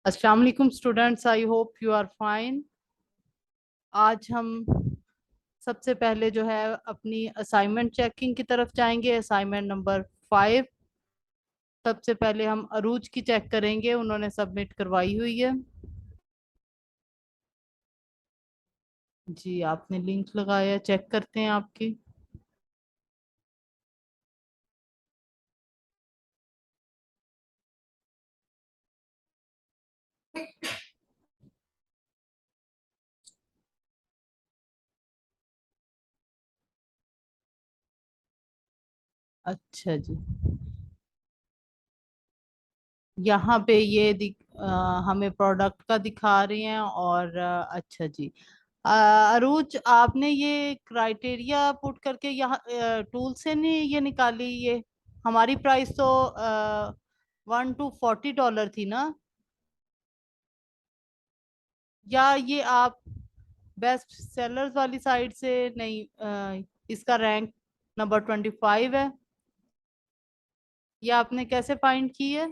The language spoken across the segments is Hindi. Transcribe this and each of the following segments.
अस्सलाम वालेकुम students, I hope you are fine. आज हम सबसे पहले जो है अपनी असाइनमेंट चेकिंग की तरफ जाएंगे। Assignment number 5। सबसे पहले हम अरूज की चेक करेंगे, उन्होंने सबमिट करवाई हुई है। जी आपने लिंक लगाया, चेक करते हैं आपकी। अच्छा जी, यहाँ पे हमें प्रोडक्ट का दिखा रही हैं और अच्छा जी। अरूज, आपने ये क्राइटेरिया पुट करके यहाँ टूल से नहीं ये निकाली? ये हमारी प्राइस तो $1 to $40 थी ना? या ये आप बेस्ट सेलर्स वाली साइड से नहीं? इसका रैंक नंबर 25 है। ये आपने कैसे फाइंड की है?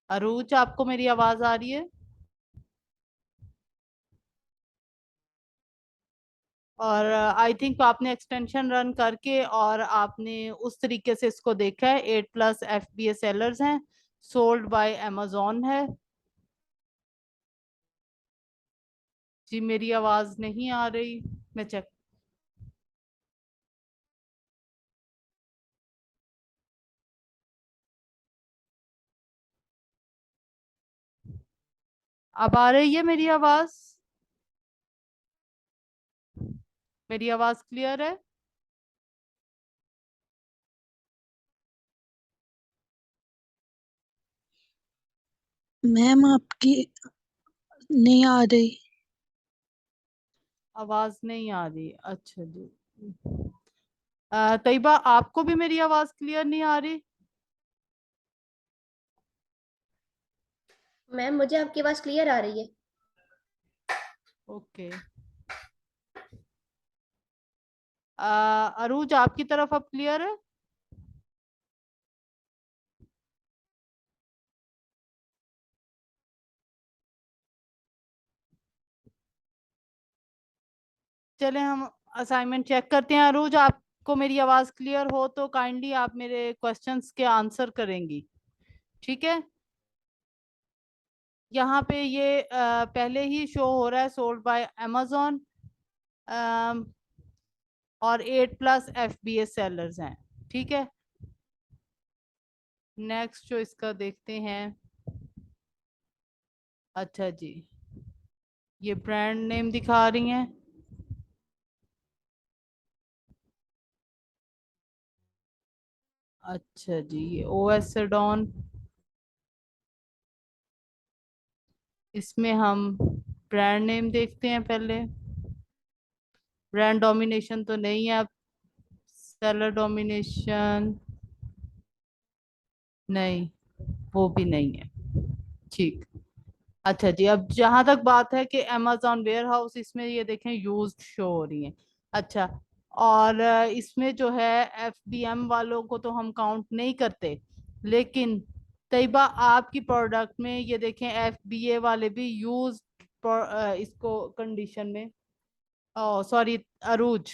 अरूज, आपको मेरी आवाज आ रही है? और आई थिंक आपने एक्सटेंशन रन करके और आपने उस तरीके से इसको देखा है। 8+ FBA सेलर्स हैं, सोल्ड बाय अमेजोन है। जी मेरी आवाज नहीं आ रही, मैं चेक। अब आ रही है मेरी आवाज? मेरी आवाज क्लियर है? मैम आपकी नहीं आ रही। आवाज नहीं आ रही, अच्छा जी। तैयबा, आपको भी मेरी आवाज क्लियर नहीं आ रही? मैम मुझे आपकी आवाज क्लियर आ रही है। ओके। अरूज, आपकी तरफ अब क्लियर है? चले हम असाइनमेंट चेक करते हैं। अरूज, आपको मेरी आवाज क्लियर हो तो काइंडली आप मेरे क्वेश्चंस के आंसर करेंगी, ठीक है? यहाँ पे ये पहले ही शो हो रहा है, सोल्ड बाय अमेजोन, और 8+ FBA सेलर्स हैं, ठीक है। नेक्स्ट जो इसका देखते हैं। अच्छा जी, ये ब्रांड नेम दिखा रही हैं। अच्छा जी, ये OS सेडॉन। इसमें हम ब्रांड नेम देखते हैं पहले। ब्रांड डोमिनेशन तो नहीं है। सेलर डोमिनेशन नहीं, वो भी नहीं है, ठीक। अच्छा जी, अब जहां तक बात है कि amazon वेयर हाउस, इसमें ये देखें यूज्ड शो हो रही है। अच्छा, और इसमें जो है FBM वालों को तो हम काउंट नहीं करते, लेकिन तैयबा आपकी प्रोडक्ट में ये देखें FBA वाले भी यूज इसको कंडीशन में। ओ सॉरी अरूज,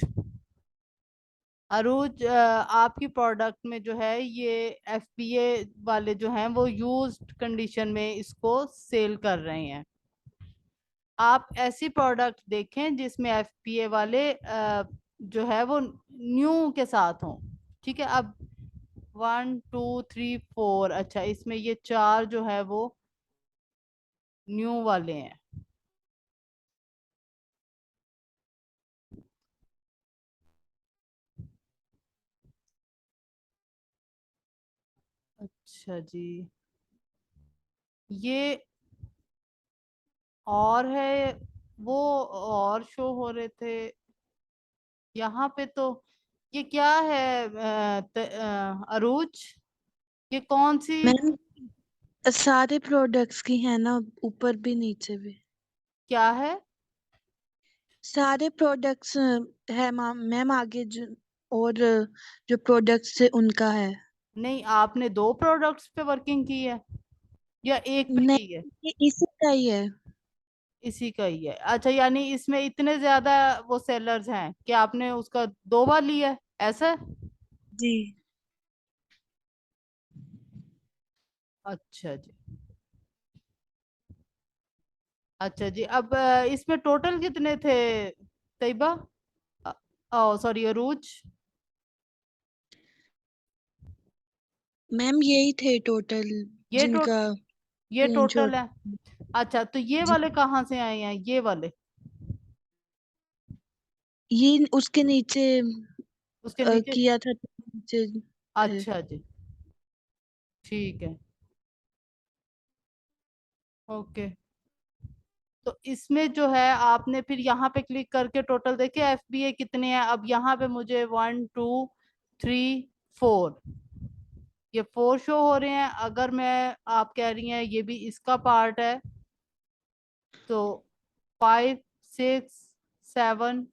अरूज, आपकी प्रोडक्ट में जो है ये FBA वाले जो हैं वो यूज्ड कंडीशन में इसको सेल कर रहे हैं। आप ऐसी प्रोडक्ट देखें जिसमें FBA वाले जो है वो न्यू के साथ हों, ठीक है। अब 1 2 3 4, अच्छा इसमें ये 4 जो है वो न्यू वाले हैं। अच्छा जी, ये और है, वो और शो हो रहे थे यहाँ पे तो। ये क्या है अरूज, ये कौन सी? मैम सारे प्रोडक्ट्स की है ना, ऊपर भी नीचे भी। क्या है? सारे प्रोडक्ट्स है मैम आगे जो, और जो प्रोडक्ट्स है उनका है। नहीं, आपने 2 प्रोडक्ट्स पे वर्किंग की है या एक पे नहीं, की है? ये इसी का ही है। इसी का ही है। अच्छा, यानी इसमें इतने ज्यादा वो सेलर्स हैं कि आपने उसका 2 बार लिया है, ऐसा है? जी। अच्छा जी। अच्छा जी, अब इसमें टोटल कितने थे तैयबा? ओ सॉरी, अरूज। मैम यही थे टोटल ये टो जिनका ये रेंज हो। टोटल है। अच्छा, तो ये जी, वाले कहाँ से आए हैं, ये वाले? ये उसके नीचे उसके नीचे। किया था तो नीचे थे। अच्छा जी, ठीक है, ओके। तो इसमें जो है आपने फिर यहाँ पे क्लिक करके टोटल देखे एफबीए कितने हैं। अब यहाँ पे मुझे 1 2 3 4, ये 4 शो हो रहे हैं। अगर मैं, आप कह रही हैं ये भी इसका पार्ट है, तो 5 6 7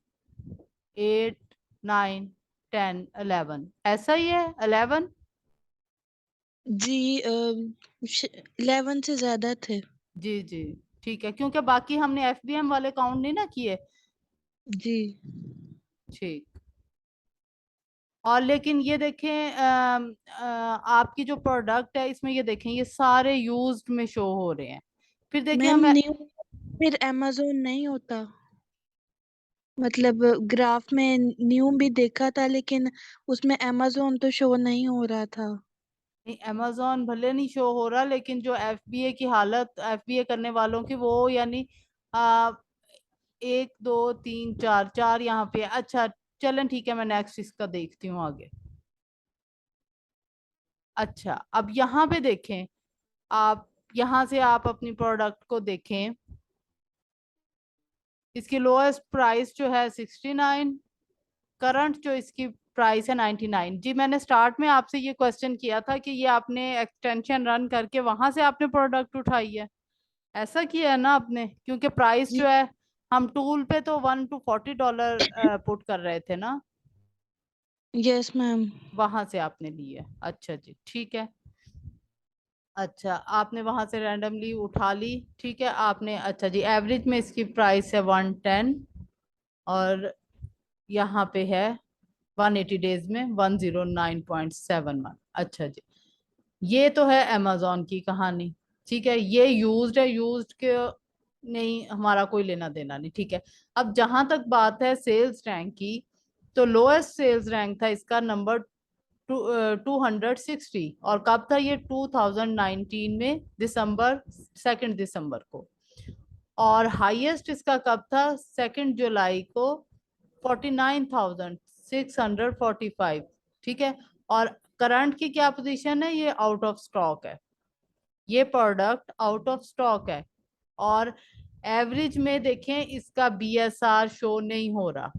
8 9 10 11, ऐसा ही है 11। जी 11 से ज्यादा थे। जी जी, ठीक है, क्योंकि बाकी हमने एफबीएम वाले काउंट नहीं ना किए। जी। ठीक। और लेकिन ये देखें, आपकी जो प्रोडक्ट है इसमें ये देखें, ये सारे यूज्ड में शो हो रहे हैं। फिर देखें मैम हम, न्यू फिर amazon नहीं होता। मतलब ग्राफ में न्यू भी देखा था लेकिन उसमें amazon तो शो नहीं हो रहा था। नहीं अमेजोन भले नहीं शो हो रहा, लेकिन जो एफबीए की हालत, एफबीए करने वालों की, वो यानी आ, 1 2 3 4, 4 यहाँ पे है। अच्छा, चलें ठीक है, मैं नेक्स्ट इसका देखती हूँ आगे। अच्छा, अब यहाँ पे देखें, आप यहाँ से आप अपनी प्रोडक्ट को देखें। इसकी लोएस्ट प्राइस जो है 69, करंट जो इसकी प्राइस है 99। जी, मैंने स्टार्ट में आपसे ये क्वेश्चन किया था कि ये आपने एक्सटेंशन रन करके वहां से आपने प्रोडक्ट उठाई है, ऐसा किया है ना आपने? क्योंकि प्राइस जी। जो है, हम टूल पे तो $1 to $40 पुट कर रहे थे ना, यस मैम। वहां से आपने ली है। अच्छा जी, ठीक है। अच्छा, आपने वहां से रैंडमली उठा ली, ठीक है आपने। अच्छा जी, एवरेज में इसकी प्राइस है 110, और यहाँ पे है 180 डेज में 109.71। अच्छा जी, ये तो है अमेजोन की कहानी। ठीक है, ये यूज्ड है, यूज्ड के नहीं हमारा कोई लेना देना नहीं। ठीक है, अब जहां तक बात है सेल्स रैंक की, तो लोएस्ट सेल्स रैंक था इसका नंबर 260। और कब था ये? 2019 में दिसंबर, 2 दिसंबर को। और हाईएस्ट इसका कब था? 2 जुलाई को, 49,645। ठीक है, और करंट की क्या पोजीशन है? ये आउट ऑफ स्टॉक है, ये प्रोडक्ट आउट ऑफ स्टॉक है। और एवरेज में देखें, इसका बीएसआर शो नहीं हो रहा।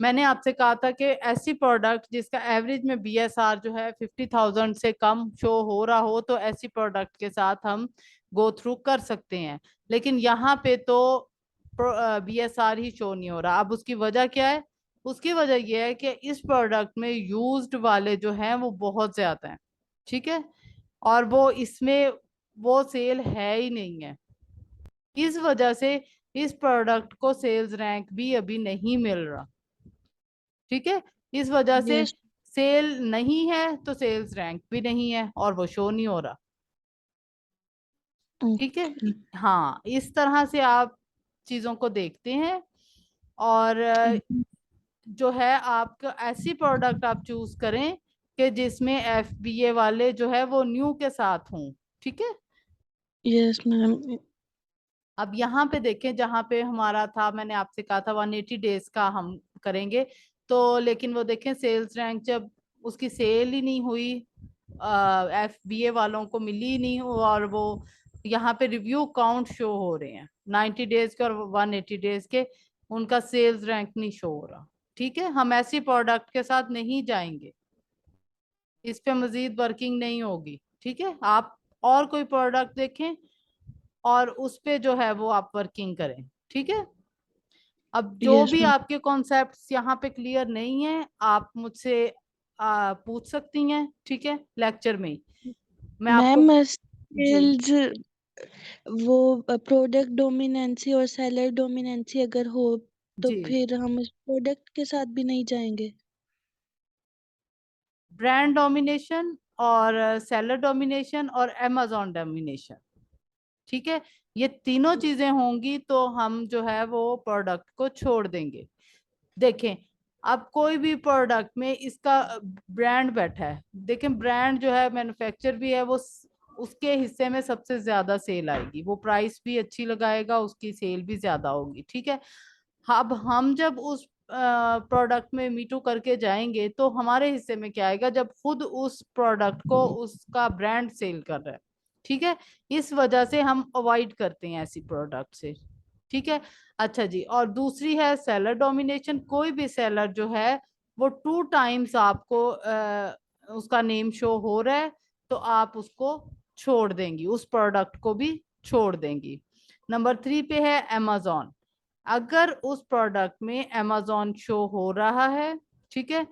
मैंने आपसे कहा था कि ऐसी प्रोडक्ट जिसका एवरेज में बीएसआर जो है 50,000 से कम शो हो रहा हो, तो ऐसी प्रोडक्ट के साथ हम गो थ्रू कर सकते हैं। लेकिन यहाँ पे तो बीएसआर ही शो नहीं हो रहा। अब उसकी वजह क्या है? उसकी वजह यह है कि इस प्रोडक्ट में यूज्ड वाले जो हैं वो बहुत ज्यादा हैं। ठीक है, और वो इसमें वो सेल है ही नहीं है। इस वजह से इस प्रोडक्ट को सेल्स रैंक भी अभी नहीं मिल रहा। ठीक है, इस वजह से यस। सेल नहीं है तो सेल्स रैंक भी नहीं है, और वो शो नहीं हो रहा। ठीक है, ओके। हाँ, इस तरह से आप चीजों को देखते हैं। और जो है आपका ऐसी प्रोडक्ट आप चूज करें कि जिसमें एफबीए वाले जो है वो न्यू के साथ हों। ठीक है, यस मैम। अब यहाँ पे देखें, जहाँ पे हमारा था, मैंने आपसे कहा था 180 डेज का हम करेंगे। तो लेकिन वो देखें, सेल्स रैंक जब उसकी सेल ही नहीं हुई, एफबीए वालों को मिली ही नहीं, और वो यहाँ पे रिव्यू काउंट शो हो रहे हैं 90 डेज के और 180 डेज के, उनका सेल्स रैंक नहीं शो हो रहा। ठीक है, हम ऐसी प्रोडक्ट के साथ नहीं जाएंगे, इस पे मजीद वर्किंग नहीं होगी। ठीक है, आप और कोई प्रोडक्ट देखें और उस पे जो है वो आप वर्किंग करें। ठीक है, अब जो यस भी मैम। आपके कॉन्सेप्ट्स यहाँ पे क्लियर नहीं है आप मुझसे पूछ सकती हैं, ठीक है, लेक्चर में ही मैं आपको। मैम जी सेल्स वो प्रोडक्ट डोमिनेंसी और सेलर डोमिनेंसी अगर हो तो जी, फिर हम उस प्रोडक्ट के साथ भी नहीं जाएंगे। ब्रांड डोमिनेशन और सेलर डोमिनेशन और अमेजोन डोमिनेशन, ठीक है, ये तीनों चीजें होंगी तो हम जो है वो प्रोडक्ट को छोड़ देंगे। देखें, अब कोई भी प्रोडक्ट में इसका ब्रांड बैठा है, देखें ब्रांड जो है मैन्युफैक्चर भी है, वो उसके हिस्से में सबसे ज्यादा सेल आएगी, वो प्राइस भी अच्छी लगाएगा, उसकी सेल भी ज्यादा होगी, ठीक है। अब हम जब उस प्रोडक्ट में मीटू करके जाएंगे तो हमारे हिस्से में क्या आएगा, जब खुद उस प्रोडक्ट को उसका ब्रांड सेल कर रहा है, ठीक है। इस वजह से हम अवॉइड करते हैं ऐसी प्रोडक्ट से, ठीक है। अच्छा जी, और दूसरी है सेलर डोमिनेशन। कोई भी सेलर जो है वो 2 टाइम्स आपको उसका नेम शो हो रहा है तो आप उसको छोड़ देंगी, उस प्रोडक्ट को भी छोड़ देंगी। नंबर 3 पे है अमेजोन। अगर उस प्रोडक्ट में अमेजोन शो हो रहा है, ठीक है,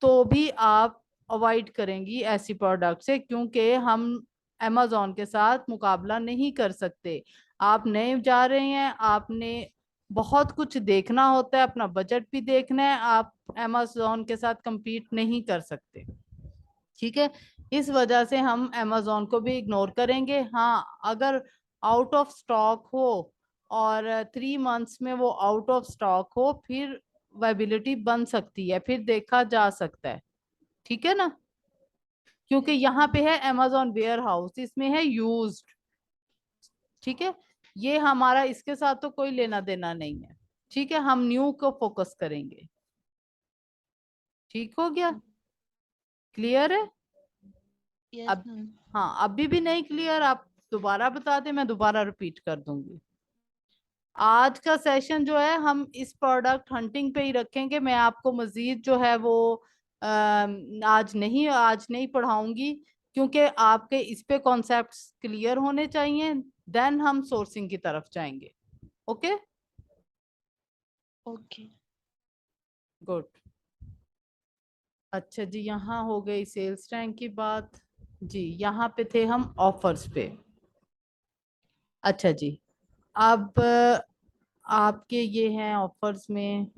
तो भी आप अवॉइड करेंगी ऐसी प्रोडक्ट से, क्योंकि हम अमेजोन के साथ मुकाबला नहीं कर सकते। आप नए जा रहे हैं, आपने बहुत कुछ देखना होता है, अपना बजट भी देखना है, आप अमेजोन के साथ compete नहीं कर सकते, ठीक है। इस वजह से हम अमेजोन को भी इग्नोर करेंगे। हाँ, अगर आउट ऑफ स्टॉक हो और 3 मंथ्स में वो आउट ऑफ स्टॉक हो, फिर वायबिलिटी बन सकती है, फिर देखा जा सकता है, ठीक है ना। क्योंकि यहाँ पे है अमेजोन वेयर हाउस, इसमें है यूज्ड, ठीक है। ये हमारा इसके साथ तो कोई लेना देना नहीं है, ठीक है, हम न्यू को फोकस करेंगे। ठीक हो गया, क्लियर है। यस अब मैम। हाँ, अभी भी नहीं क्लियर, आप दोबारा बता दें, मैं दोबारा रिपीट कर दूंगी। आज का सेशन जो है हम इस प्रोडक्ट हंटिंग पे ही रखेंगे। मैं आपको मजीद जो है वो आज नहीं पढ़ाऊंगी, क्योंकि आपके इस पे कॉन्सेप्ट्स क्लियर होने चाहिए, देन हम सोर्सिंग की तरफ जाएंगे। Okay, okay. गुड। अच्छा जी, यहाँ हो गई सेल्स रैंक की बात। जी, यहाँ पे थे हम ऑफर्स पे। अच्छा जी, अब आपके ये हैं ऑफर्स में।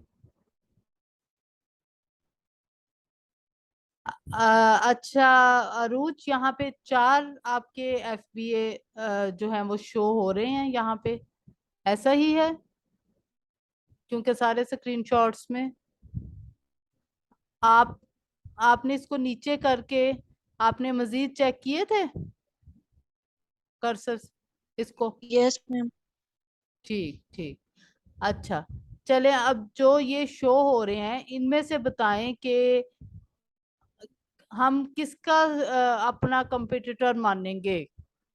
अच्छा अरूज, यहाँ पे 4 आपके एफबीए जो है वो शो हो रहे हैं यहाँ पे, ऐसा ही है? क्योंकि सारे स्क्रीनशॉट्स में आप आपने इसको नीचे करके आपने मजीद चेक किए थे कर्सर इसको? Yes ma'am. ठीक ठीक। अच्छा, चले अब जो ये शो हो रहे हैं इनमें से बताएं कि हम किसका अपना कंपटीटर मानेंगे,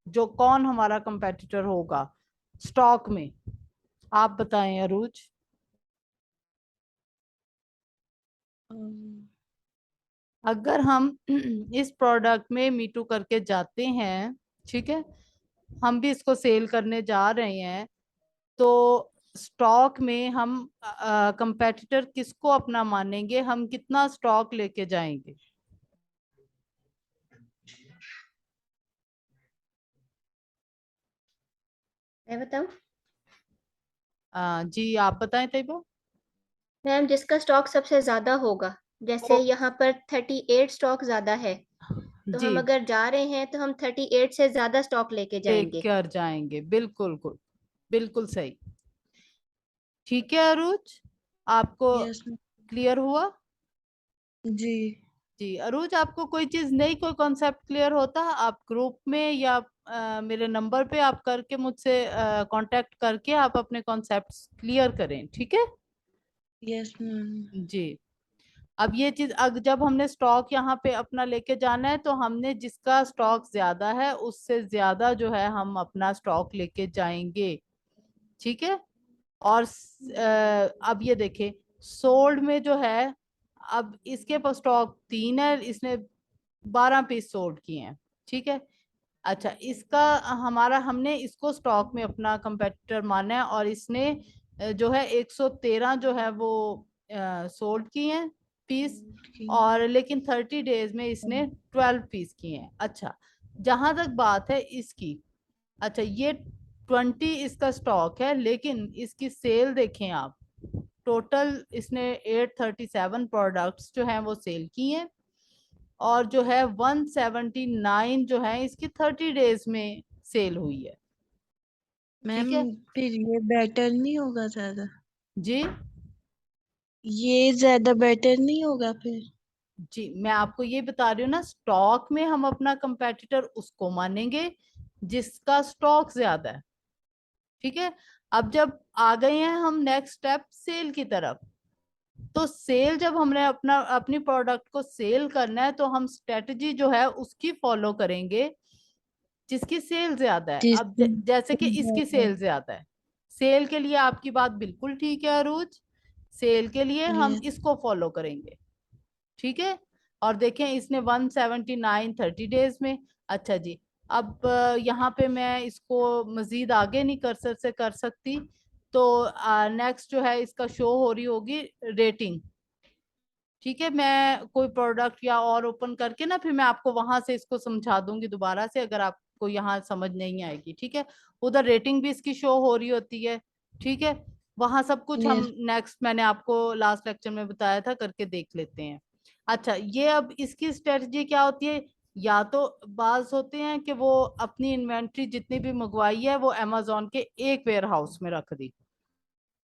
जो कौन हमारा कंपटीटर होगा स्टॉक में, आप बताएं अरूज। अगर हम इस प्रोडक्ट में मीटू करके जाते हैं, ठीक है, हम भी इसको सेल करने जा रहे हैं, तो स्टॉक में हम कंपटीटर किसको अपना मानेंगे, हम कितना स्टॉक लेके जाएंगे? मैं बताऊं? जी आप बताएं तैयबा। मैम, जिसका स्टॉक सबसे ज्यादा होगा, जैसे ओ, यहाँ पर 38 स्टॉक ज्यादा है, तो जी, हम अगर जा रहे हैं तो हम 38 से ज्यादा स्टॉक लेके जाएंगे। लेकर जाएंगे, बिल्कुल गुड, बिल्कुल सही। ठीक है अरुज, आपको यस क्लियर हुआ? जी। जी अरुज, आपको कोई चीज नहीं, कोई कॉन्सेप्ट क्लियर होता, आप ग्रुप में या मेरे नंबर पे आप करके मुझसे कांटेक्ट करके आप अपने कॉन्सेप्ट्स क्लियर करें, ठीक है। Yes ma'am. जी, अब ये चीज जब हमने स्टॉक यहाँ पे अपना लेके जाना है तो हमने जिसका स्टॉक ज्यादा है उससे ज्यादा जो है हम अपना स्टॉक लेके जाएंगे, ठीक है। और अब ये देखें, सोल्ड में जो है, अब इसके पास स्टॉक 3 है, इसने 12 पीस सोल्ड किए हैं, ठीक है। अच्छा, इसका हमने इसको स्टॉक में अपना कंपेटिटर माना है और इसने जो है 113 जो है वो सोल्ड किए हैं पीस, और लेकिन 30 डेज में इसने 12 पीस किए हैं। अच्छा, जहां तक बात है इसकी, अच्छा ये 20 इसका स्टॉक है, लेकिन इसकी सेल देखें आप, टोटल इसने 837 प्रोडक्ट्स जो हैं वो सेल किए हैं, और जो है 179 जो है इसकी 30 डेज में सेल हुई है। मैम ठीक है फिर ये बेटर नहीं होगा ज्यादा? जी। ये ज्यादा बेटर नहीं होगा फिर? जी मैं आपको ये बता रही हूँ ना, स्टॉक में हम अपना कंपेटिटर उसको मानेंगे जिसका स्टॉक ज्यादा है। ठीक है, अब जब आ गए हैं हम नेक्स्ट स्टेप सेल की तरफ, तो सेल जब हमने अपनी प्रोडक्ट को सेल करना है तो हम स्ट्रेटजी जो है उसकी फॉलो करेंगे जिसकी सेल ज्यादा है। अब जिसकी जैसे कि इसकी सेल ज्यादा है, सेल के लिए आपकी बात बिल्कुल ठीक है अरूज, सेल के लिए हम ये इसको फॉलो करेंगे। ठीक है, और देखें इसने 179 30 डेज में। अच्छा जी, अब यहाँ पे मैं इसको मजीद आगे नहीं कर्सर से कर सकती, तो नेक्स्ट जो है इसका शो हो रही होगी रेटिंग। ठीक है, मैं कोई प्रोडक्ट या और ओपन करके ना फिर मैं आपको वहां से इसको समझा दूंगी दोबारा से, अगर आपको यहाँ समझ नहीं आएगी। ठीक है, उधर रेटिंग भी इसकी शो हो रही होती है। ठीक है, वहां सब कुछ हम ये नेक्स्ट, मैंने आपको लास्ट लेक्चर में बताया था, करके देख लेते हैं। अच्छा, ये अब इसकी स्ट्रेटजी क्या होती है, या तो बाज होते हैं कि वो अपनी इन्वेंट्री जितनी भी मंगवाई है वो अमेजोन के एक वेयर हाउस में रख दी,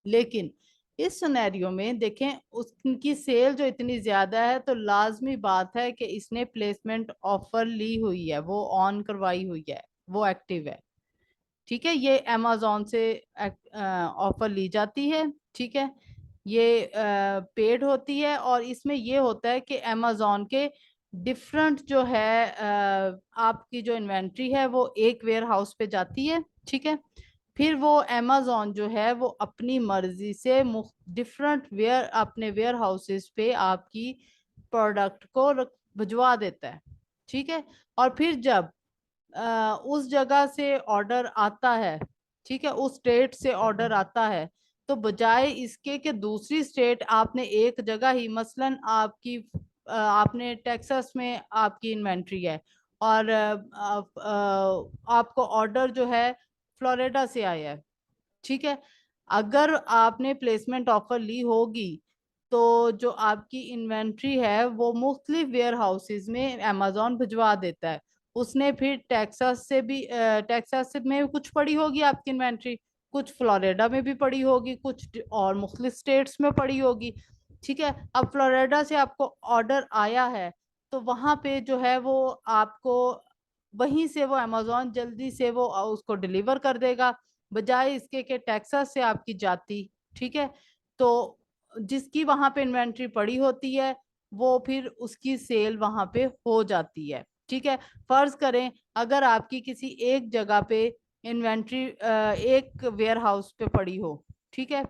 लेकिन इस सिनेरियो में देखें उसकी सेल जो इतनी ज्यादा है, तो लाजमी बात है कि इसने प्लेसमेंट ऑफर ली हुई है, वो ऑन करवाई हुई है, वो एक्टिव है। ठीक है, ये अमेजोन से ऑफर ली जाती है। ठीक है, ये पेड होती है, और इसमें ये होता है कि अमेजोन के डिफरेंट जो है आपकी जो इन्वेंट्री है वो एक वेयर हाउस पे जाती है। ठीक है, फिर वो अमेजोन जो है वो अपनी मर्जी से डिफरेंट वेयर अपने वेयर हाउसेस पे आपकी प्रोडक्ट को भिजवा देता है। ठीक है, और फिर जब उस जगह से ऑर्डर आता है, ठीक है, उस स्टेट से ऑर्डर आता है, तो बजाय इसके कि दूसरी स्टेट आपने एक जगह ही, मसलन आपने टेक्सास में आपकी इन्वेंट्री है, और आपको ऑर्डर जो है फ्लोरिडा से आया है। ठीक है, अगर आपने प्लेसमेंट ऑफर ली होगी, तो जो आपकी इन्वेंट्री है वो मुख्तलिफ वेयर हाउसेज में अमेजोन भिजवा देता है। उसने फिर टेक्सास से भी टेक्सास से में कुछ पड़ी होगी आपकी इन्वेंट्री, कुछ फ्लोरिडा में भी पड़ी होगी, कुछ और मुख्तलिफ स्टेट्स में पड़ी होगी। ठीक है, अब फ्लोरिडा से आपको ऑर्डर आया है, तो वहां पे जो है वो आपको वहीं से वो अमेजोन जल्दी से वो उसको डिलीवर कर देगा, बजाय इसके कि टेक्सास से आपकी जाती। ठीक है, तो जिसकी वहां पे इन्वेंट्री पड़ी होती है वो फिर उसकी सेल वहां पे हो जाती है। ठीक है, फर्ज करें अगर आपकी किसी एक जगह पे इन्वेंट्री एक वेयर हाउस पे पड़ी हो, ठीक है,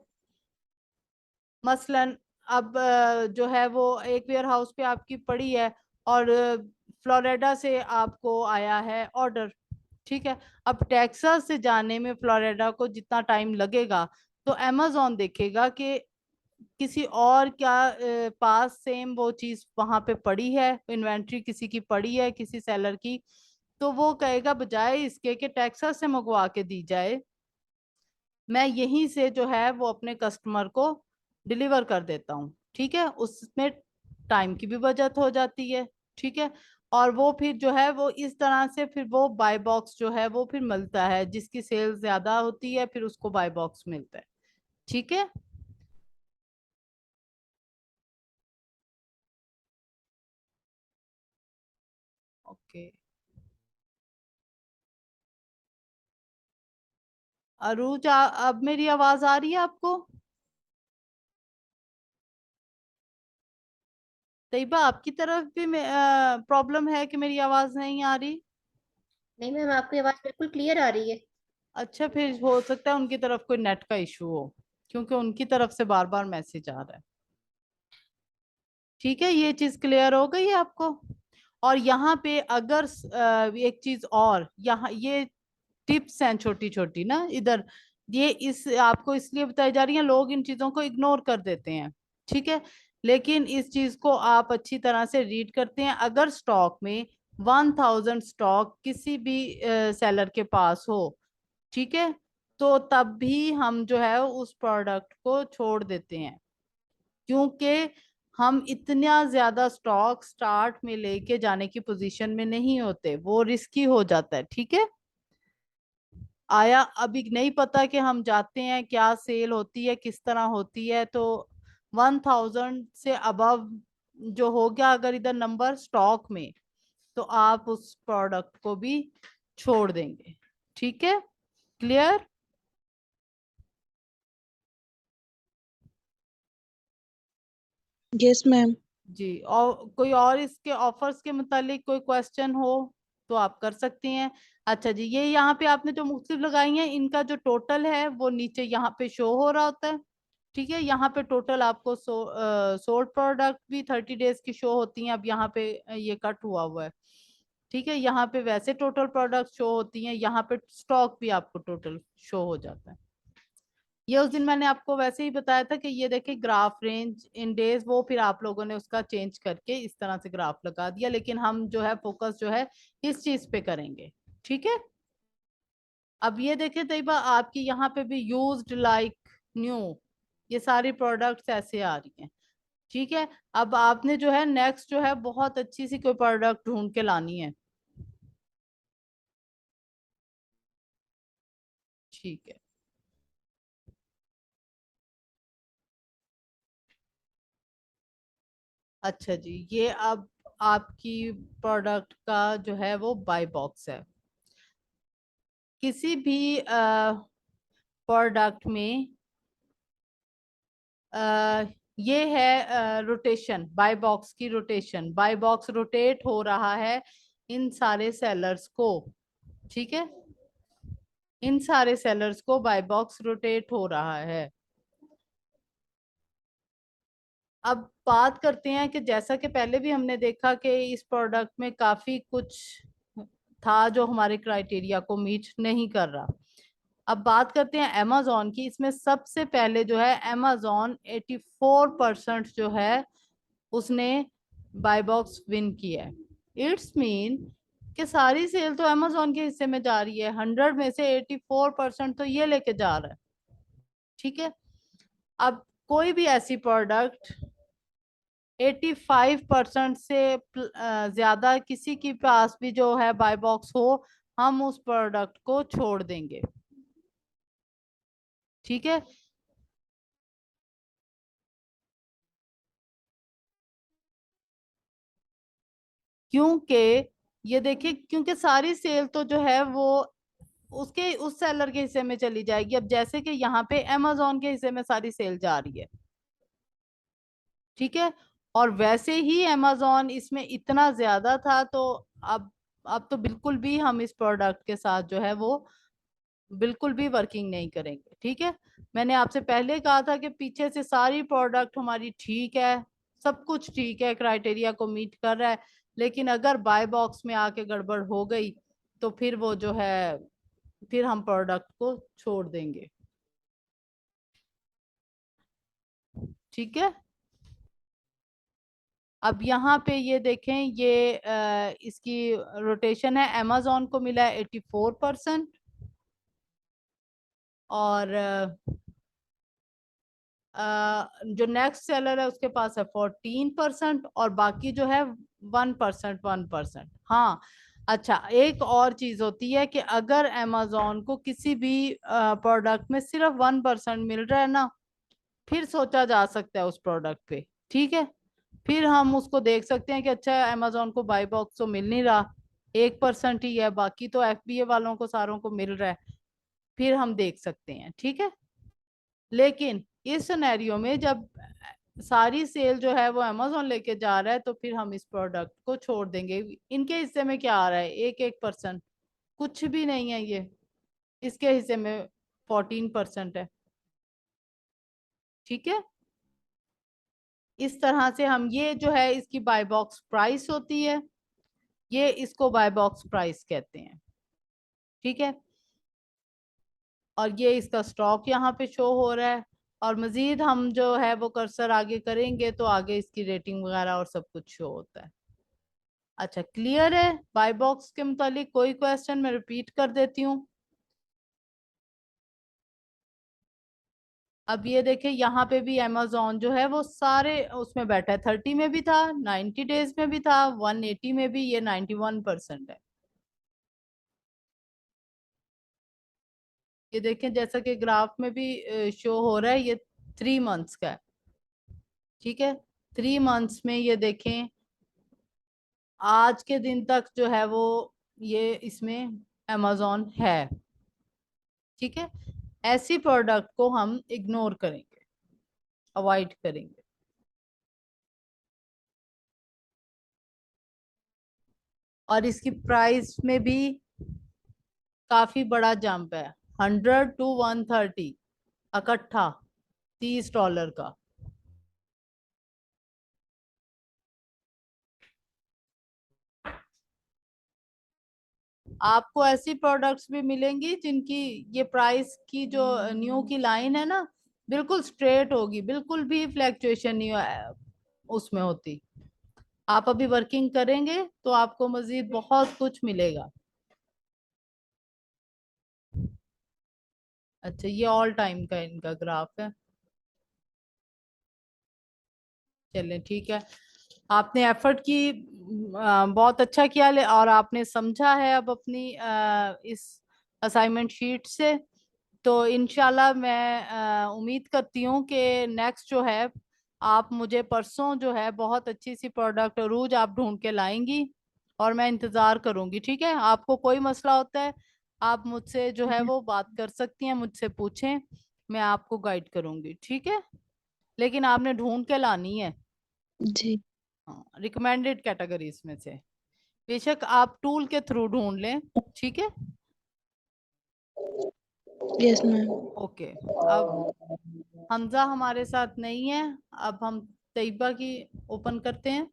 मसलन अब जो है वो एक वेयर हाउस पे आपकी पड़ी है, और फ्लोरिडा से आपको आया है ऑर्डर। ठीक है, अब टेक्सास से जाने में फ्लोरिडा को जितना टाइम लगेगा, तो अमेजोन देखेगा कि किसी और क्या पास सेम वो चीज वहां पे पड़ी है, इन्वेंट्री किसी की पड़ी है, किसी सेलर की, तो वो कहेगा बजाय इसके कि टेक्सास से मंगवा के दी जाए, मैं यहीं से जो है वो अपने कस्टमर को डिलीवर कर देता हूँ। ठीक है, उसमें टाइम की भी बचत हो जाती है। ठीक है, और वो फिर जो है वो इस तरह से फिर वो बाय बॉक्स जो है वो फिर मिलता है, जिसकी सेल ज्यादा होती है फिर उसको बाय बॉक्स मिलता है। ठीक है, ओके। अरूज अब मेरी आवाज आ रही है आपको? तैयबा आपकी तरफ भी प्रॉब्लम है कि मेरी आवाज नहीं आ रही? नहीं मैम, आपकी आवाज बिल्कुल क्लियर आ रही है। अच्छा, फिर हो सकता है उनकी तरफ कोई नेट का इशू हो, क्योंकि उनकी तरफ से बार बार मैसेज आ रहा है। ठीक है, ये चीज क्लियर हो गई है आपको? और यहाँ पे अगर एक चीज और, यहाँ ये टिप्स हैं छोटी छोटी ना इधर, ये इस आपको इसलिए बताई जा रही है, लोग इन चीजों को इग्नोर कर देते हैं, ठीक है। लेकिन इस चीज को आप अच्छी तरह से रीड करते हैं। अगर स्टॉक में 1000 स्टॉक किसी भी सेलर के पास हो, ठीक है, तो तब भी हम जो है उस प्रोडक्ट को छोड़ देते हैं, क्योंकि हम इतना ज्यादा स्टॉक स्टार्ट में लेके जाने की पोजीशन में नहीं होते, वो रिस्की हो जाता है, ठीक है। आया अभी नहीं पता कि हम जाते हैं क्या सेल होती है किस तरह होती है, तो 1000 से अबव जो हो गया अगर इधर नंबर स्टॉक में, तो आप उस प्रोडक्ट को भी छोड़ देंगे, ठीक है। क्लियर? Yes ma'am. जी, और कोई और इसके ऑफर्स के मुतालिक कोई क्वेश्चन हो तो आप कर सकती हैं। अच्छा जी, ये यहाँ पे आपने जो मुख्तलिफ लगाई हैं, इनका जो टोटल है वो नीचे यहाँ पे शो हो रहा होता है, ठीक है। यहाँ पे टोटल आपको सोल्ड प्रोडक्ट भी 30 डेज की शो होती हैं। अब यहाँ पे ये कट हुआ हुआ है, ठीक है। यहाँ पे वैसे टोटल प्रोडक्ट शो होती हैं, यहाँ पे स्टॉक भी आपको टोटल शो हो जाता है। ये उस दिन मैंने आपको वैसे ही बताया था कि ये देखिए ग्राफ रेंज इन डेज, वो फिर आप लोगों ने उसका चेंज करके इस तरह से ग्राफ लगा दिया, लेकिन हम जो है फोकस जो है इस चीज पे करेंगे, ठीक है। अब ये देखिए तैयबा, आपकी यहाँ पे भी यूज्ड लाइक न्यू, ये सारी प्रोडक्ट्स ऐसे आ रही हैं, ठीक है। अब आपने जो है नेक्स्ट जो है बहुत अच्छी सी कोई प्रोडक्ट ढूंढ के लानी है, ठीक है। अच्छा जी, ये अब आपकी प्रोडक्ट का जो है वो बाय बॉक्स है। किसी भी प्रोडक्ट में ये है रोटेशन, बाय बॉक्स की रोटेशन, बाय बॉक्स रोटेट हो रहा है इन सारे सेलर्स को, ठीक है। इन सारे सेलर्स को बाय बॉक्स रोटेट हो रहा है। अब बात करते हैं कि जैसा कि पहले भी हमने देखा कि इस प्रोडक्ट में काफी कुछ था जो हमारे क्राइटेरिया को मीट नहीं कर रहा। अब बात करते हैं amazon की। इसमें सबसे पहले जो है amazon 84% जो है उसने बाय बॉक्स विन किया है। इट्स मीन कि सारी सेल तो amazon के हिस्से में जा रही है, 100 में से 84% तो ये लेके जा रहा है, ठीक है। अब कोई भी ऐसी प्रोडक्ट 85% से ज्यादा किसी के पास भी जो है बाय बॉक्स हो, हम उस प्रोडक्ट को छोड़ देंगे, ठीक है। क्योंकि ये देखिए, क्योंकि सारी सेल तो जो है वो उसके उस सेलर के हिस्से में चली जाएगी। अब जैसे कि यहाँ पे amazon के हिस्से में सारी सेल जा रही है, ठीक है। और वैसे ही amazon इसमें इतना ज्यादा था, तो अब तो बिल्कुल भी हम इस प्रोडक्ट के साथ जो है वो बिल्कुल भी वर्किंग नहीं करेंगे, ठीक है। मैंने आपसे पहले कहा था कि पीछे से सारी प्रोडक्ट हमारी ठीक है, सब कुछ ठीक है, क्राइटेरिया को मीट कर रहा है, लेकिन अगर बाय बॉक्स में आके गड़बड़ हो गई तो फिर वो जो है फिर हम प्रोडक्ट को छोड़ देंगे, ठीक है। अब यहाँ पे ये देखें, ये इसकी रोटेशन है, amazon को मिला है 84%, और जो नेक्स्ट सेलर है उसके पास है 14%, और बाकी जो है 1%, 1%। हाँ, अच्छा, एक और चीज होती है कि अगर amazon को किसी भी प्रोडक्ट में सिर्फ 1% मिल रहा है ना, फिर सोचा जा सकता है उस प्रोडक्ट पे, ठीक है। फिर हम उसको देख सकते हैं कि अच्छा amazon को बाय बॉक्स तो मिल नहीं रहा, 1% ही है, बाकी तो FBA वालों को सारों को मिल रहा है, फिर हम देख सकते हैं, ठीक है। लेकिन इस सिनेरियो में जब सारी सेल जो है वो amazon लेके जा रहा है, तो फिर हम इस प्रोडक्ट को छोड़ देंगे। इनके हिस्से में क्या आ रहा है, 1% कुछ भी नहीं है ये, इसके हिस्से में 14% है, ठीक है। इस तरह से हम, ये जो है इसकी बाय बॉक्स प्राइस होती है, ये इसको बाय बॉक्स प्राइस कहते हैं, ठीक है। और ये इसका स्टॉक यहाँ पे शो हो रहा है। और मजीद हम जो है वो कर्सर आगे करेंगे तो आगे इसकी रेटिंग वगैरह और सब कुछ शो होता है। अच्छा, क्लियर है बाय बॉक्स के मुतालिक? कोई क्वेश्चन? मैं रिपीट कर देती हूँ। अब ये देखें, यहाँ पे भी अमेजोन जो है वो सारे उसमें बैठा है। 30 में भी था, 90 डेज में भी था, 180 में भी, ये 91% है। ये देखें जैसा कि ग्राफ में भी शो हो रहा है, ये 3 मंथ्स का है। ठीक है, 3 मंथ्स में ये देखें आज के दिन तक जो है वो ये इसमें अमेजोन है। ठीक है, ऐसी प्रोडक्ट को हम इग्नोर करेंगे, अवॉइड करेंगे। और इसकी प्राइस में भी काफी बड़ा जंप है, 100 to 130 इकट्ठा, $30 का। आपको ऐसी प्रोडक्ट्स भी मिलेंगी जिनकी ये प्राइस की जो न्यू की लाइन है ना, बिल्कुल स्ट्रेट होगी, बिल्कुल भी फ्लैक्चुएशन नहीं उसमें होती। आप अभी वर्किंग करेंगे तो आपको मजीद बहुत कुछ मिलेगा। अच्छा, ये ऑल टाइम का इनका ग्राफ है। चलें ठीक है, आपने एफर्ट की, बहुत अच्छा किया और आपने समझा है अब अपनी इस असाइनमेंट शीट से। तो इंशाल्लाह मैं उम्मीद करती हूँ कि नेक्स्ट जो है आप मुझे परसों जो है बहुत अच्छी सी प्रोडक्ट अरूज आप ढूंढ के लाएंगी और मैं इंतज़ार करूंगी। ठीक है, आपको कोई मसला होता है आप मुझसे जो है वो बात कर सकती हैं, मुझसे पूछें, मैं आपको गाइड करूंगी। ठीक है, लेकिन आपने ढूंढ के लानी है। जी। हाँ, रिकमेंडेड कैटेगरीज में से, बेशक आप टूल के थ्रू ढूंढ लें। ठीक है, यस मैम। ओके। अब हमजा हमारे साथ नहीं है, अब हम तैयबा की ओपन करते हैं।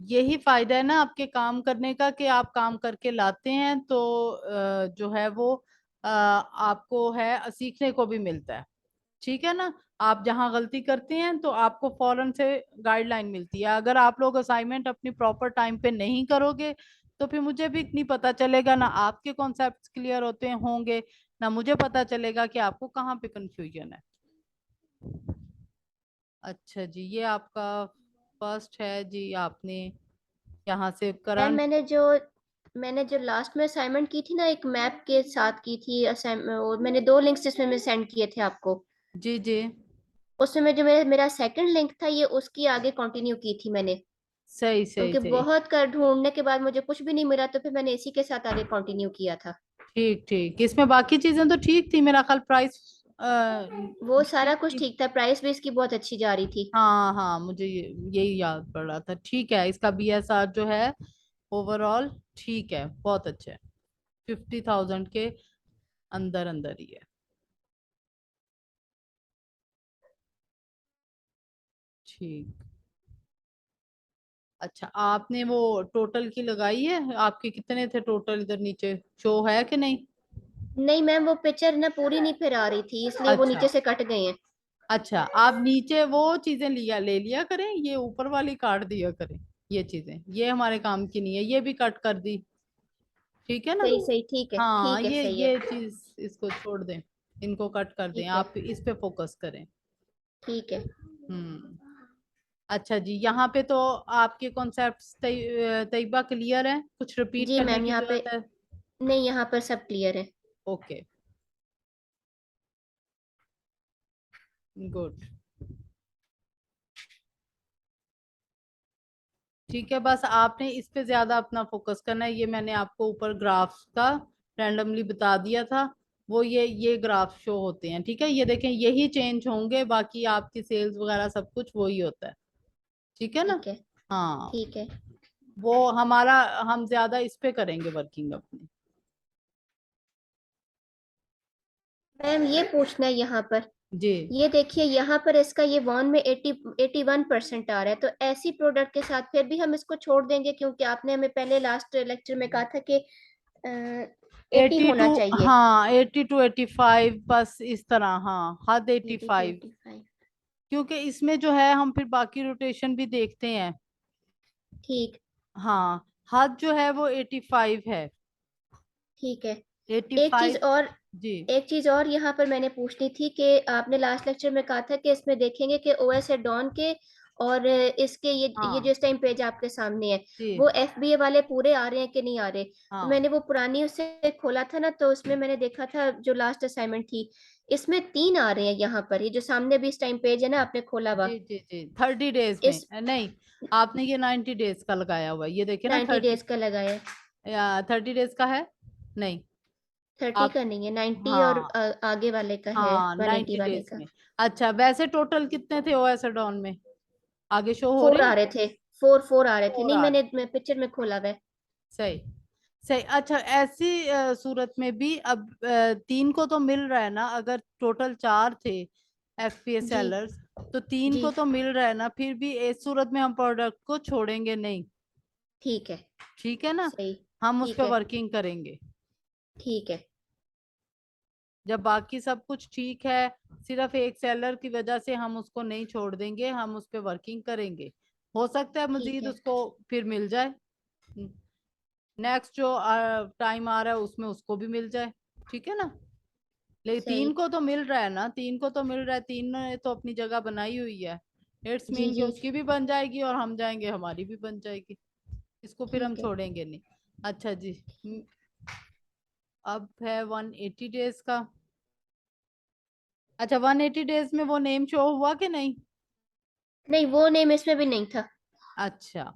यही फायदा है ना आपके काम करने का कि आप काम करके लाते हैं तो जो है वो आपको है सीखने को भी मिलता है। ठीक है ना, आप जहाँ गलती करते हैं तो आपको फौरन से गाइडलाइन मिलती है। अगर आप लोग असाइनमेंट अपनी प्रॉपर टाइम पे नहीं करोगे तो फिर मुझे भी नहीं पता चलेगा, ना आपके कॉन्सेप्ट्स क्लियर होते होंगे, ना मुझे पता चलेगा कि आपको कहाँ पे कंफ्यूजन है। अच्छा जी, ये आपका फर्स्ट है जी, आपने यहाँ से मैम करंट। मैंने जो लास्ट में असाइनमेंट की थी ना, एक मैप के साथ की थी असाइनमेंट, और मैंने 2 लिंक्स इसमें मैं सेंड किए थे आपको। जी जी, उसमें जो मेरा सेकंड लिंक था, ये उसकी आगे कंटिन्यू की थी मैंने, सही सही क्योंकि सही, बहुत कर ढूंढने के बाद मुझे कुछ भी नहीं मिला, तो फिर मैंने इसी के साथ आगे कंटिन्यू किया था। ठीक ठीक। इसमें बाकी चीजें तो ठीक थी, मेरा ख्याल प्राइस वो ठीक सारा कुछ थी। ठीक था, प्राइस भी इसकी बहुत अच्छी जा रही थी। हाँ हाँ, मुझे यही याद पड़ रहा था। ठीक है, इसका BSR जो है ओवरऑल ठीक है, बहुत अच्छा है, 50,000 के अंदर अंदर ही है। ठीक। अच्छा, आपने वो टोटल की लगाई है? आपके कितने थे टोटल? इधर नीचे शो है कि नहीं? नहीं मैम, वो पिक्चर ना पूरी नहीं फिर आ रही थी, इसलिए वो अच्छा नीचे से कट गए हैं। अच्छा, आप नीचे वो चीजें ले लिया करें, ये ऊपर वाली काट दिया करें। ये चीजें ये हमारे काम की नहीं है, ये भी कट कर दी। ठीक है ना? सही सही, ठीक है हाँ, ठीक है, सही है। ये चीज इसको छोड़ दें, इनको कट कर दें, ठीक है आप इस पे फोकस करें। ठीक है। हम्म। अच्छा जी, यहाँ पे तो आपके कॉन्सेप्ट्स तैयबा क्लियर है, कुछ रिपीट जी करने मैम, की यहाँ पे जरूरत है? नहीं, यहाँ पर सब क्लियर है। Okay, good. ठीक है, बस आपने इस पे ज्यादा अपना फोकस करना है। ये मैंने आपको ऊपर ग्राफ का रैंडमली बता दिया था, वो ये ग्राफ शो होते हैं। ठीक है, ये देखें, यही चेंज होंगे, बाकी आपकी सेल्स वगैरह सब कुछ वही होता है। ठीक है ना? ठीक है हाँ, ठीक है। वो हमारा, हम ज्यादा इस पे करेंगे वर्किंग अपनी। मैम ये पूछना है यहाँ पर, जी ये देखिए यहाँ पर इसका ये वॉन में 81% आ रहा है, तो ऐसी प्रोडक्ट के साथ फिर भी हम इसको छोड़ देंगे, क्योंकि आपने हमें पहले लास्ट लेक्चर में कहा था कि 80 82, होना चाहिए। हाँ 82 to 85 बस इस तरह, हाँ हद 80 to 85, 85। क्योंकि इसमें जो है हम फिर बाकी रोटेशन भी देखते हैं। ठीक। हाँ हद जो है वो 85 है। ठीक है। एक चीज 85। और जी एक चीज और यहाँ पर मैंने पूछनी थी कि आपने लास्ट लेक्चर में कहा था कि इसमें देखेंगे कि ओएस है डॉन के, और इसके ये जो हाँ इस टाइम पेज आपके सामने है, जी वो एफबीए वाले पूरे आ रहे हैं कि नहीं आ रहे। तो हाँ मैंने वो पुरानी उससे खोला था ना, तो उसमें मैंने देखा था जो लास्ट असाइनमेंट थी, इसमें 3 आ रहे हैं यहाँ पर, ये जो सामने भी इस टाइम पेज है ना आपने खोला हुआ। जी जी जी 30 डेज में इस नहीं, आपने ये 90 डेज का लगाया हुआ है, ये देखिए ना 90 30, डेज का लगाया है। या 30 डेज का है नहीं 30 आप, का नहीं है, 90 और हाँ आगे वाले का है, हाँ 180 90 वाले डेज का। में। अच्छा वैसे टोटल कितने थे ओएस डॉन में, आगे शो हो फोर रहे आ हैं? रहे थे, फोर आ रहे थे, 4 नहीं आ रहे, मैं पिक्चर में खोला हुआ है। सही सही। अच्छा ऐसी सूरत में भी अब 3 को तो मिल रहा है ना, अगर टोटल 4 थे एफपीए जी। सेलर्स, तो 3 जी। को तो मिल रहा है ना, फिर भी इस सूरत में हम प्रोडक्ट को छोड़ेंगे नहीं। ठीक है। ठीक है ना, सही। हम उस ठीक पर है। वर्किंग करेंगे। ठीक है। जब बाकी सब कुछ ठीक है, सिर्फ एक सेलर की वजह से हम उसको नहीं छोड़ देंगे, हम उस पर वर्किंग करेंगे। हो सकता है ठीक मजीद है। उसको फिर मिल जाए, नेक्स्ट जो टाइम आ रहा है उसमें उसको भी मिल जाए। ठीक है ना, लेकिन सही। 3 को तो मिल रहा है ना, 3 को तो मिल रहा है, 3 ने तो अपनी जगह बनाई हुई है। It's ji. मीन कि जी। उसकी भी बन जाएगी और हम जाएंगे हमारी भी बन जाएगी, इसको फिर हम ठीक है। छोड़ेंगे नहीं। अच्छा जी, अब है 180 डेज का। अच्छा 180 डेज में वो नेम शो हुआ कि नहीं? नहीं, वो नेम इसमें भी नहीं था, अच्छा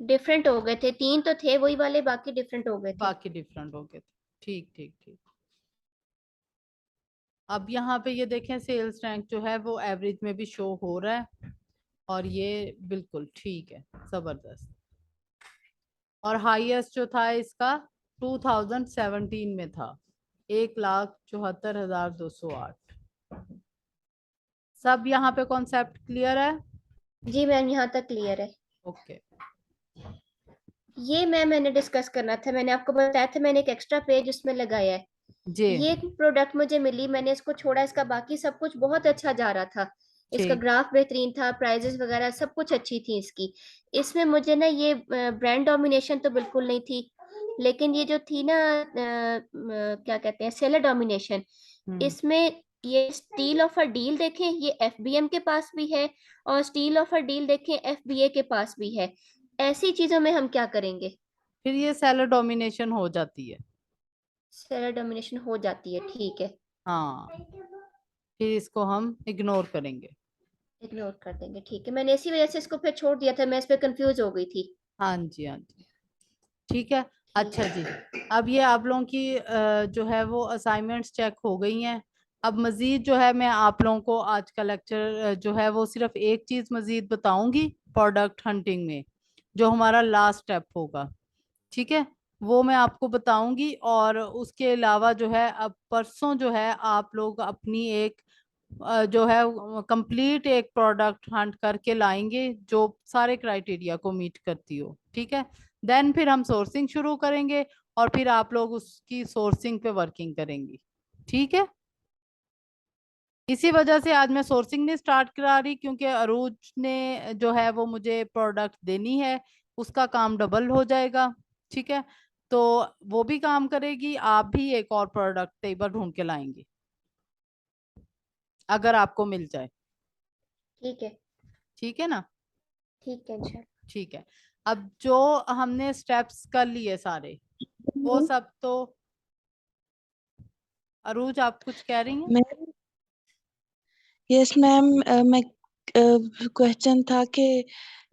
डिफरेंट हो गए थे। 3 तो थे वही वाले, बाकी डिफरेंट हो गए थे। बाकी डिफरेंट हो गए थे, ठीक ठीक ठीक। अब यहाँ पे ये देखें सेल्स रैंक जो है वो एवरेज में भी शो हो रहा है, और ये बिल्कुल ठीक है, जबरदस्त। और हाईएस्ट जो था इसका 2017 में था, 1,74,208। सब यहाँ पे कॉन्सेप्ट क्लियर है? जी मैम, यहाँ तक क्लियर है। ओके ये मैंने डिस्कस करना था, मैंने आपको बताया था मैंने एक एक्स्ट्रा पेज उसमें लगाया है। जी ये प्रोडक्ट मुझे मिली, मैंने इसको छोड़ा, इसका बाकी सब कुछ बहुत अच्छा जा रहा था, इसका ठीक। ग्राफ बेहतरीन था, प्राइजेस वगैरह सब कुछ अच्छी थी इसकी। इसमें मुझे ना ये ब्रांड डोमिनेशन तो बिल्कुल नहीं थी, लेकिन ये जो थी ना क्या कहते हैं, सेलर डोमिनेशन, हम्म इसमें ये स्टील ऑफ अ डील देखें, ये एफबीएम के पास भी है, और स्टील ऑफ अ डील देखें एफबीए के पास भी है। ऐसी चीजों में हम क्या करेंगे? फिर ये सेलर डोमिनेशन हो जाती है। सेलर डोमिनेशन हो जाती है, ठीक है। हाँ फिर इसको हम इग्नोर करेंगे। इग्नोर कर देंगे, ठीक है। मैंने इसी वजह से इसको फिर छोड़ दिया था, मैं इस पे कंफ्यूज हो गई थी। हाँ जी हाँ जी, ठीक है। ठीक अच्छा है। जी, अब ये आप लोगों की जो है वो असाइनमेंट्स चेक हो गई हैं। अब मजीद जो है मैं आप लोगों को आज का लेक्चर जो है वो सिर्फ एक चीज मजीद बताऊंगी, प्रोडक्ट हंटिंग में जो हमारा लास्ट स्टेप होगा, ठीक है, वो मैं आपको बताऊंगी। और उसके अलावा जो है अब परसों जो है आप लोग अपनी एक जो है कंप्लीट एक प्रोडक्ट हंट करके लाएंगे जो सारे क्राइटेरिया को मीट करती हो, ठीक है। देन फिर हम सोर्सिंग शुरू करेंगे, और फिर आप लोग उसकी सोर्सिंग पे वर्किंग करेंगी, ठीक है। इसी वजह से आज मैं सोर्सिंग नहीं स्टार्ट करा रही, क्योंकि अरूज ने जो है वो मुझे प्रोडक्ट देनी है, उसका काम डबल हो जाएगा, ठीक है। तो वो भी काम करेगी, आप भी एक और प्रोडक्ट कई बार ढूंढ के लाएंगे अगर आपको मिल जाए, ठीक है। ठीक है ना। ठीक है इंशाल्लाह। ठीक है, अब जो हमने स्टेप्स कर लिए सारे, वो सब तो, अरूज आप कुछ कह रही हैं? मैम, यस मैम, मैं क्वेश्चन था कि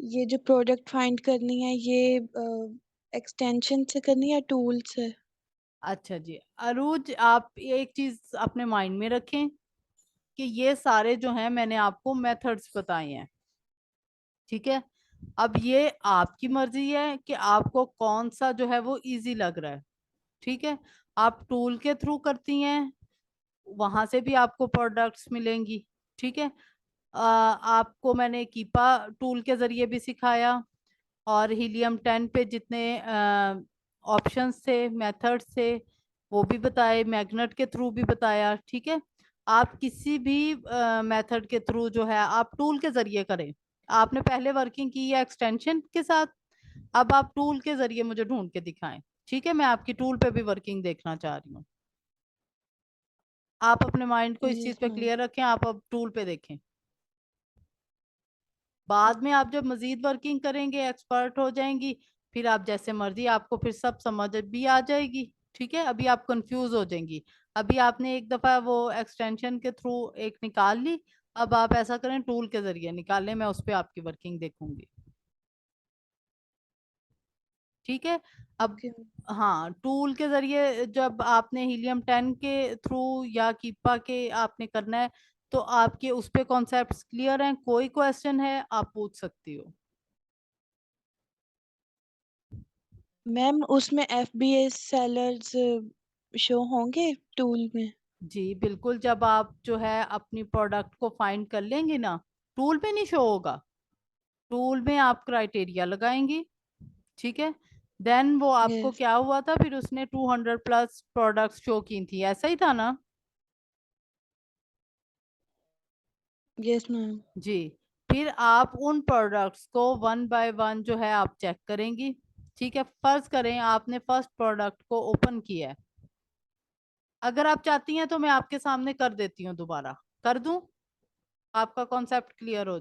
ये जो प्रोडक्ट फाइंड करनी है ये एक्सटेंशन से करनी है या टूल से? अच्छा जी अरूज, आप एक चीज अपने माइंड में रखें कि ये सारे जो हैं मैंने आपको मेथड्स बताए हैं, ठीक है। अब ये आपकी मर्जी है कि आपको कौन सा जो है वो इजी लग रहा है, ठीक है। आप टूल के थ्रू करती हैं वहां से भी आपको प्रोडक्ट्स मिलेंगी। ठीक है, आपको मैंने कीपा टूल के जरिए भी सिखाया, और हीलियम 10 पे जितने ऑप्शंस थे, मेथड्स थे, वो भी बताए, मैग्नेट के थ्रू भी बताया। ठीक है, आप किसी भी मेथड के थ्रू जो है आप टूल के जरिए करें। आपने पहले वर्किंग की है एक्सटेंशन के साथ, अब आप टूल के जरिए मुझे ढूंढ के दिखाएं। ठीक है, मैं आपकी टूल पे भी वर्किंग देखना चाह रही हूँ। आप अपने माइंड को इस चीज यस पे मैम। क्लियर रखें, आप अब टूल पे देखें। बाद में ओके। आप जब मजीद वर्किंग करेंगे, एक्सपर्ट हो जाएंगी, फिर आप जैसे मर्जी, आपको फिर सब समझ भी आ जाएगी। ठीक है, अभी आप कंफ्यूज हो जाएंगी। अभी आपने एक दफा वो एक्सटेंशन के थ्रू एक निकाल ली, अब आप ऐसा करें टूल के जरिए निकालें, मैं उस पर आपकी वर्किंग देखूंगी। ठीक है, अब ओके। हाँ, टूल के जरिए जब आपने हीलियम 10 के थ्रू या कीपा के आपने करना है, तो आपके उस पे कॉन्सेप्ट्स क्लियर हैं? कोई क्वेश्चन है आप पूछ सकती हो। मैम उसमें FBS सेलर्स शो होंगे टूल में? जी बिल्कुल, जब आप जो है अपनी प्रोडक्ट को फाइंड कर लेंगे ना, टूल पे नहीं शो होगा। टूल में आप क्राइटेरिया लगाएंगी। ठीक है, देन वो आपको यस। क्या हुआ था, फिर उसने 200 प्लस प्रोडक्ट्स शो की थी, ऐसा ही था ना? Yes ma'am. जी, फिर आप उन प्रोडक्ट्स को वन बाय वन जो है आप चेक करेंगी। ठीक है, फर्ज करें आपने फर्स्ट प्रोडक्ट को ओपन किया है, अगर आप चाहती हैं तो मैं आपके सामने कर देती हूँ, दोबारा कर दूं, आपका कॉन्सेप्ट क्लियर हो